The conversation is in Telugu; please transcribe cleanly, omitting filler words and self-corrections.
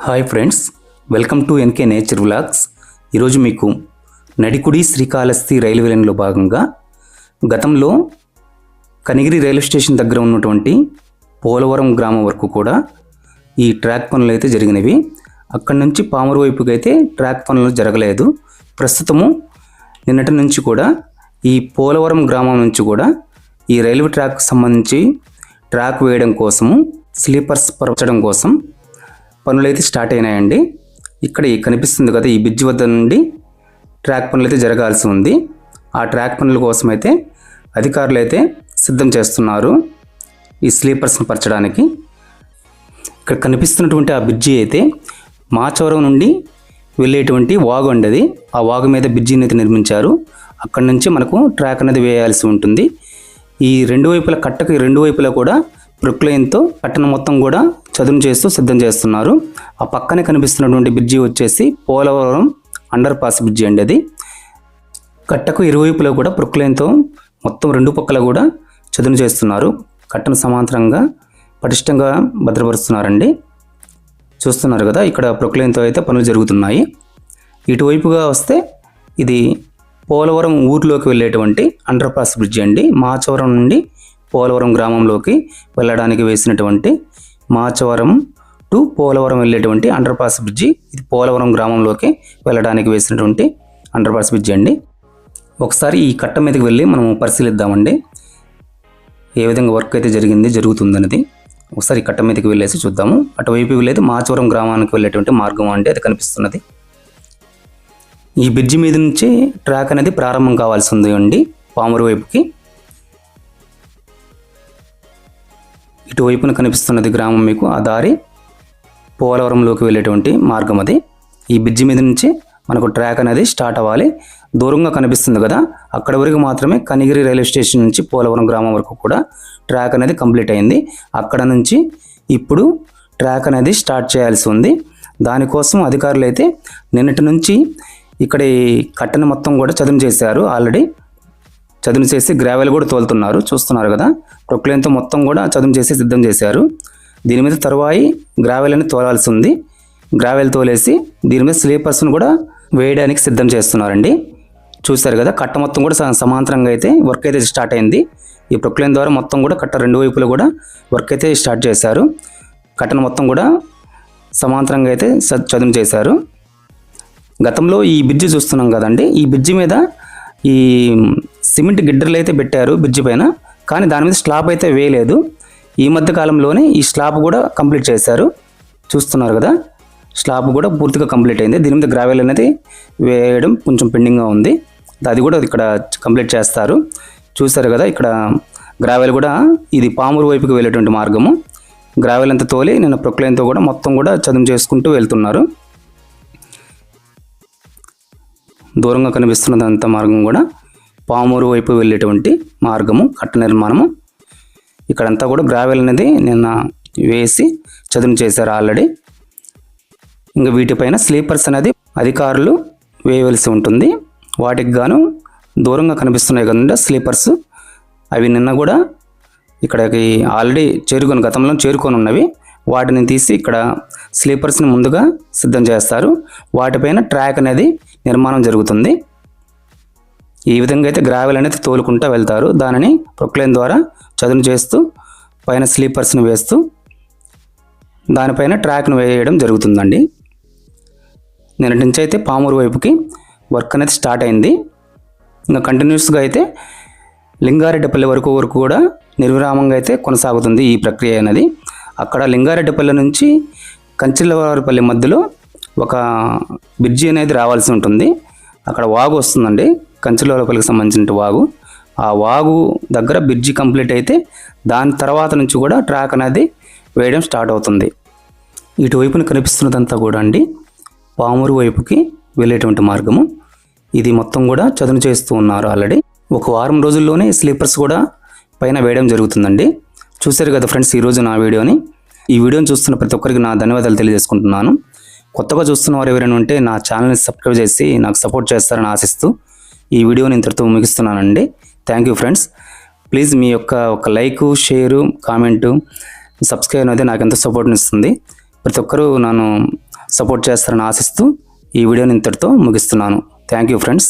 Hi friends, welcome to NK nature vlogs. ఈరోజు మీకు నడికుడి శ్రీకాళహస్తి రైల్వే లైన్లో భాగంగా గతంలో కనిగిరి రైల్వే స్టేషన్ దగ్గర ఉన్నటువంటి పోలవరం గ్రామం వరకు కూడా ఈ ట్రాక్ పనులు అయితే జరిగినవి. అక్కడి నుంచి పామరు వైపుకి అయితే ట్రాక్ పనులు జరగలేదు. ప్రస్తుతము నిన్నటి నుంచి కూడా ఈ పోలవరం గ్రామం నుంచి కూడా ఈ రైల్వే ట్రాక్ సంబంధించి ట్రాక్ వేయడం కోసము, స్లీపర్స్ పరచడం కోసం పనులు అయితే స్టార్ట్ అయినాయండి. ఇక్కడ కనిపిస్తుంది కదా, ఈ బ్రిడ్జ్ వద్ద నుండి ట్రాక్ పనులు అయితే జరగాల్సి ఉంది. ఆ ట్రాక్ పనుల కోసం అయితే అధికారులు అయితే సిద్ధం చేస్తున్నారు ఈ స్లీపర్స్ని పరచడానికి. ఇక్కడ కనిపిస్తున్నటువంటి ఆ బ్రిడ్జి అయితే మాచవరం నుండి వెళ్ళేటువంటి వాగు అండి. అది ఆ వాగు మీద బ్రిడ్జిని అయితే నిర్మించారు. అక్కడి నుంచి మనకు ట్రాక్ అనేది వేయాల్సి ఉంటుంది. ఈ రెండు వైపుల కట్టకి రెండు వైపులా కూడా ప్రొక్లైన్తో పట్టణం మొత్తం కూడా చదును చేస్తూ సిద్ధం చేస్తున్నారు. ఆ పక్కనే కనిపిస్తున్నటువంటి బ్రిడ్జి వచ్చేసి పోలవరం అండర్ పాస్ బ్రిడ్జి అండి. అది కట్టకు ఇరువైపులా కూడా ప్రొక్లైన్తో మొత్తం రెండు పక్కల కూడా చదును చేస్తున్నారు. కట్టను సమాంతరంగా పటిష్టంగా భద్రపరుస్తున్నారండి. చూస్తున్నారు కదా, ఇక్కడ ప్రొక్లైన్తో అయితే పనులు జరుగుతున్నాయి. ఇటువైపుగా వస్తే ఇది పోలవరం ఊర్లోకి వెళ్ళేటువంటి అండర్ పాస్ బ్రిడ్జి అండి. మాచవరం నుండి పోలవరం గ్రామంలోకి వెళ్ళడానికి వేసినటువంటి మాచవరం టు పోలవరం వెళ్ళేటువంటి అండర్ పాస్ బ్రిడ్జి. ఇది పోలవరం గ్రామంలోకి వెళ్ళడానికి వేసినటువంటి అండర్ పాస్ బ్రిడ్జి అండి. ఒకసారి ఈ కట్ట మీదకి వెళ్ళి మనం పరిశీలిద్దామండి, ఏ విధంగా వర్క్ అయితే జరుగుతుందనేది. ఒకసారి ఈ కట్ట మీదకి వెళ్ళేసి చూద్దాము. అటువైపు వెళ్ళేది మాచవరం గ్రామానికి వెళ్ళేటువంటి మార్గం అంటే అది కనిపిస్తున్నది. ఈ బ్రిడ్జి మీద నుంచి ట్రాక్ అనేది ప్రారంభం కావాల్సి ఉంది అండి పామరు వైపుకి. ఇటువైపున కనిపిస్తున్నది గ్రామం, మీకు ఆ దారి పోలవరంలోకి వెళ్ళేటువంటి మార్గం అది. ఈ బ్రిడ్జి మీద నుంచి మనకు ట్రాక్ అనేది స్టార్ట్ అవ్వాలి. దూరంగా కనిపిస్తుంది కదా, అక్కడ వరకు మాత్రమే కనిగిరి రైల్వే స్టేషన్ నుంచి పోలవరం గ్రామం వరకు కూడా ట్రాక్ అనేది కంప్లీట్ అయింది. అక్కడ నుంచి ఇప్పుడు ట్రాక్ అనేది స్టార్ట్ చేయాల్సి ఉంది. దానికోసం అధికారులు అయితే నిన్నటి నుంచి ఇక్కడ ఈ కట్టను మొత్తం కూడా చదును చేశారు. ఆల్రెడీ చదును చేసి గ్రావెల్ కూడా తోలుతున్నారు. చూస్తున్నారు కదా, ప్రొక్లైన్తో మొత్తం కూడా చదును చేసి సిద్ధం చేశారు. దీని మీద తరువాయి గ్రావెల్ అని తోలాల్సి ఉంది. గ్రావెల్ తోలేసి దీని మీద స్లీపర్స్ను కూడా వేయడానికి సిద్ధం చేస్తున్నారండి. చూశారు కదా, కట్ట మొత్తం కూడా సమాంతరంగా అయితే వర్క్ అయితే స్టార్ట్ అయింది. ఈ ప్రొక్లైన్ ద్వారా మొత్తం కూడా కట్ట రెండు వైపులు కూడా వర్క్ అయితే స్టార్ట్ చేశారు. కట్టను మొత్తం కూడా సమాంతరంగా అయితే చదును చేశారు. గతంలో ఈ బ్రిడ్జి చూస్తున్నాం కదండి, ఈ బ్రిడ్జి మీద ఈ సిమెంట్ గిడ్డర్లు అయితే పెట్టారు బ్రిడ్జి పైన, కానీ దాని మీద స్లాబ్ అయితే వేయలేదు. ఈ మధ్య కాలంలోనే ఈ స్లాబ్ కూడా కంప్లీట్ చేశారు. చూస్తున్నారు కదా, స్లాబ్ కూడా పూర్తిగా కంప్లీట్ అయింది. దీని మీద గ్రావెల్ అనేది వేయడం కొంచెం పెండింగ్గా ఉంది. అది కూడా ఇక్కడ కంప్లీట్ చేస్తారు. చూశారు కదా, ఇక్కడ గ్రావెల్ కూడా ఇది పామూరు వైపుకి వెళ్ళేటువంటి మార్గము. గ్రావెల్ అంతా తోలి నేను ప్రొక్లైన్తో కూడా మొత్తం కూడా చదును చేసుకుంటూ వెళ్తున్నారు. దూరంగా కనిపిస్తున్నదంతా మార్గం కూడా పామూరు వైపు వెళ్ళేటువంటి మార్గము, కట్ట నిర్మాణము. ఇక్కడంతా కూడా గ్రావెల్ అనేది నిన్న వేసి చదును చేశారు ఆల్రెడీ. ఇంకా వీటిపైన స్లీపర్స్ అనేది అధికారులు వేయవలసి ఉంటుంది. వాటికి గాను దూరంగా కనిపిస్తున్నాయి కదండి స్లీపర్స్, అవి నిన్న కూడా ఇక్కడికి ఆల్రెడీ గతంలో చేరుకొని ఉన్నవి. వాటిని తీసి ఇక్కడ స్లీపర్స్ని ముందుగా సిద్ధం చేస్తారు. వాటిపైన ట్రాక్ అనేది నిర్మాణం జరుగుతుంది. ఈ విధంగా అయితే గ్రావెల్ అనేది తోలుకుంటూ వెళ్తారు. దానిని ప్రొక్లైన్ ద్వారా చదును చేస్తూ పైన స్లీపర్స్ని వేస్తూ దానిపైన ట్రాక్ను వేయడం జరుగుతుందండి. నిన్నటి నుంచి అయితే పామూరు వైపుకి వర్క్ అనేది స్టార్ట్ అయింది. ఇంకా కంటిన్యూస్గా అయితే లింగారెడ్డిపల్లి వరకు కూడా నిర్విరామంగా అయితే కొనసాగుతుంది ఈ ప్రక్రియ అనేది. అక్కడ లింగారెడ్డిపల్లి నుంచి కంచిలవారిపల్లి మధ్యలో ఒక బ్రిడ్జి అనేది రావాల్సి ఉంటుంది. అక్కడ వాగు వస్తుందండి, కంచిలవారిపల్లికి సంబంధించిన వాగు. ఆ వాగు దగ్గర బ్రిడ్జి కంప్లీట్ అయితే దాని తర్వాత నుంచి కూడా ట్రాక్ అనేది వేయడం స్టార్ట్ అవుతుంది. ఇటువైపున కనిపిస్తున్నదంతా కూడా అండి పామూరు వైపుకి వెళ్ళేటువంటి మార్గము. ఇది మొత్తం కూడా చదును చేస్తూ ఉన్నారు ఆల్రెడీ. ఒక వారం రోజుల్లోనే స్లీపర్స్ కూడా పైన వేయడం జరుగుతుందండి. చూశారు కదా ఫ్రెండ్స్, ఈరోజు నా వీడియోని. ఈ వీడియోని చూస్తున్న ప్రతి ఒక్కరికి నా ధన్యవాదాలు తెలియజేసుకుంటున్నాను. కొత్తగా చూస్తున్న వారు ఎవరైనా ఉంటే నా ఛానల్ని సబ్స్క్రైబ్ చేసి నాకు సపోర్ట్ చేస్తారని ఆశిస్తూ ఈ వీడియోని ఇంతటితో ముగిస్తున్నానండి. Thank you friends. ప్లీజ్ మీ యొక్క ఒక లైకు, షేరు, కామెంటు, సబ్స్క్రైబ్ అనేది నాకు ఎంతో సపోర్ట్ని ఇస్తుంది. ప్రతి ఒక్కరూ నన్ను సపోర్ట్ చేస్తారని ఆశిస్తూ ఈ వీడియోని ఇంతటితో ముగిస్తున్నాను. Thank you friends.